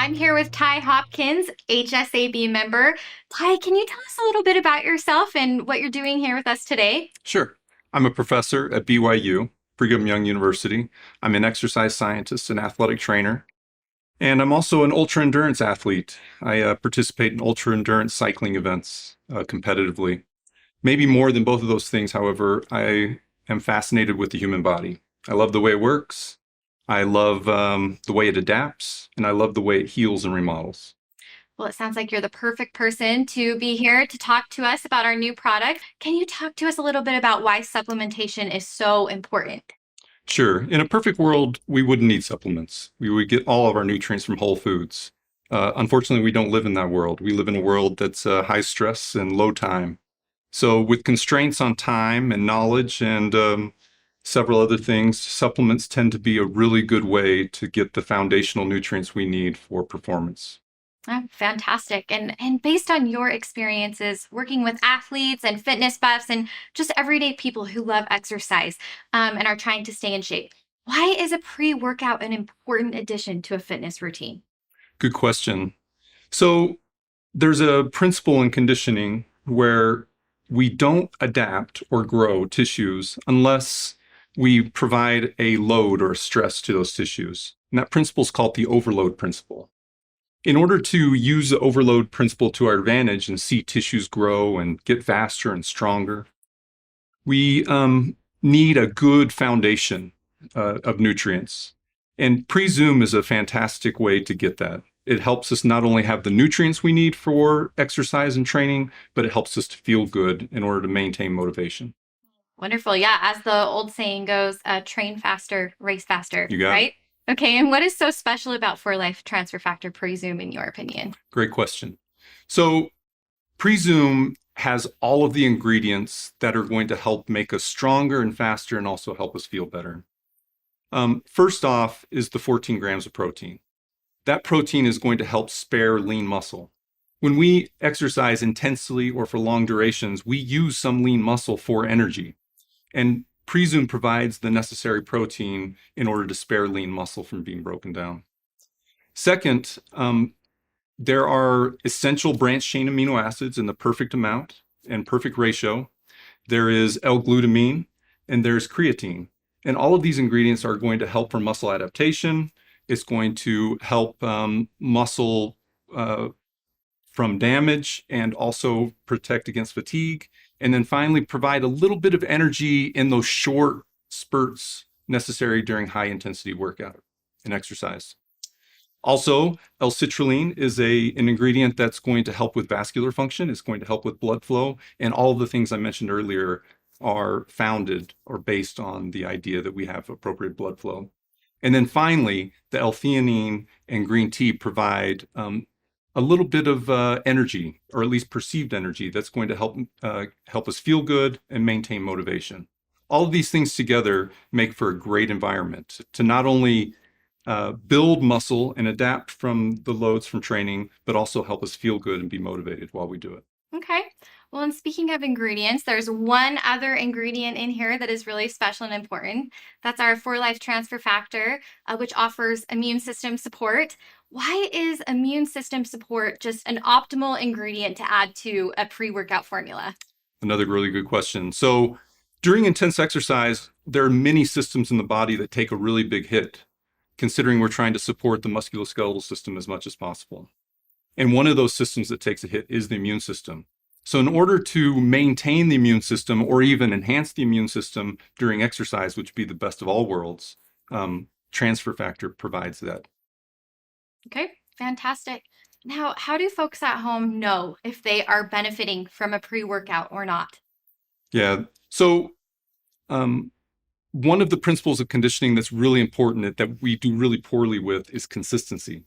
I'm here with Ty Hopkins, HSAB member. Ty, can you tell us a little bit about yourself and what you're doing here with us today? Sure. I'm a professor at BYU, Brigham Young University. I'm an exercise scientist and athletic trainer, and I'm also an ultra endurance athlete. I participate in ultra endurance cycling events competitively. Maybe more than both of those things, however, I am fascinated with the human body. I love the way it works. I love the way it adapts, and I love the way it heals and remodels. Well, it sounds like you're the perfect person to be here to talk to us about our new product. Can you talk to us a little bit about why supplementation is so important? Sure. In a perfect world, we wouldn't need supplements. We would get all of our nutrients from whole foods. Unfortunately, we don't live in that world. We live in a world that's high stress and low time. So with constraints on time and knowledge and several other things, supplements tend to be a really good way to get the foundational nutrients we need for performance. Oh, fantastic. And based on your experiences working with athletes and fitness buffs and just everyday people who love exercise and are trying to stay in shape, why is a pre-workout an important addition to a fitness routine? Good question. So there's a principle in conditioning where we don't adapt or grow tissues unless we provide a load or a stress to those tissues. And that principle is called the overload principle. In order to use the overload principle to our advantage and see tissues grow and get faster and stronger, we need a good foundation of nutrients. And PreZoom is a fantastic way to get that. It helps us not only have the nutrients we need for exercise and training, but it helps us to feel good in order to maintain motivation. Wonderful. Yeah, as the old saying goes, train faster, race faster, You got it. right? Okay, and what is so special about 4Life Transfer Factor PreZoom in your opinion? Great question. So PreZoom has all of the ingredients that are going to help make us stronger and faster and also help us feel better. First off is the 14 grams of protein. That protein is going to help spare lean muscle. When we exercise intensely or for long durations, we use some lean muscle for energy. And PreZoom provides the necessary protein in order to spare lean muscle from being broken down. Second, there are essential branched chain amino acids in the perfect amount and perfect ratio. There is L-glutamine and there's creatine. And all of these ingredients are going to help for muscle adaptation. It's going to help muscle from damage and also protect against fatigue. And then finally, provide a little bit of energy in those short spurts necessary during high intensity workout and exercise. Also, L-citrulline is an ingredient that's going to help with vascular function. It's going to help with blood flow. And all of the things I mentioned earlier are founded or based on the idea that we have appropriate blood flow. And then finally, the L-theanine and green tea provide a little bit of energy, or at least perceived energy, that's going to help us feel good and maintain motivation. All of these things together make for a great environment to not only build muscle and adapt from the loads from training, but also help us feel good and be motivated while we do it. Okay. Well, and speaking of ingredients, there's one other ingredient in here that is really special and important. That's our 4Life Transfer Factor, which offers immune system support. Why is immune system support just an optimal ingredient to add to a pre-workout formula? Another really good question. So during intense exercise, there are many systems in the body that take a really big hit, considering we're trying to support the musculoskeletal system as much as possible. And one of those systems that takes a hit is the immune system. So in order to maintain the immune system or even enhance the immune system during exercise, which would be the best of all worlds, transfer factor provides that. Okay, fantastic. Now, how do folks at home know if they are benefiting from a pre-workout or not? Yeah. So one of the principles of conditioning that's really important that we do really poorly with is consistency.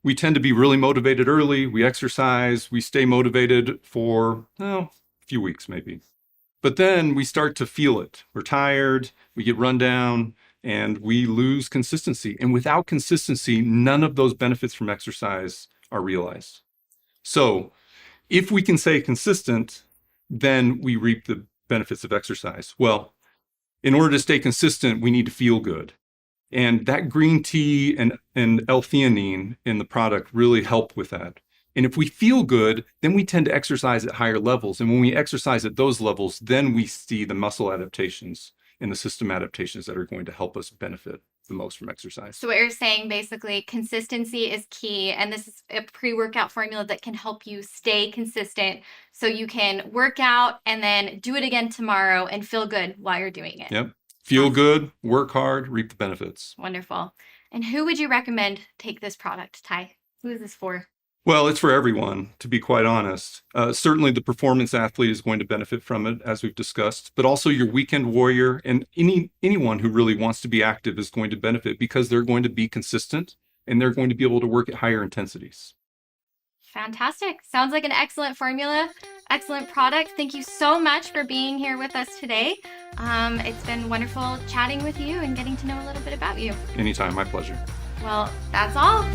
We tend to be really motivated early. We exercise, we stay motivated for a few weeks maybe. But then we start to feel it. We're tired, we get run down, and we lose consistency. And without consistency, none of those benefits from exercise are realized. So if we can stay consistent, then we reap the benefits of exercise. Well, in order to stay consistent, we need to feel good. And that green tea and L-theanine in the product really help with that. And if we feel good, then we tend to exercise at higher levels. And when we exercise at those levels, then we see the muscle adaptations and the system adaptations that are going to help us benefit the most from exercise. So what you're saying, basically, consistency is key, and this is a pre-workout formula that can help you stay consistent so you can work out and then do it again tomorrow and feel good while you're doing it. Yep. Feel Awesome. good, work hard, reap the benefits. Wonderful. And who would you recommend take this product, Ty? Who is this for? Well, it's for everyone, to be quite honest. Certainly the performance athlete is going to benefit from it, as we've discussed, but also your weekend warrior and anyone who really wants to be active is going to benefit because they're going to be consistent and they're going to be able to work at higher intensities. Fantastic. Sounds like an excellent formula, excellent product. Thank you so much for being here with us today. It's been wonderful chatting with you and getting to know a little bit about you. Anytime, my pleasure. Well, that's all.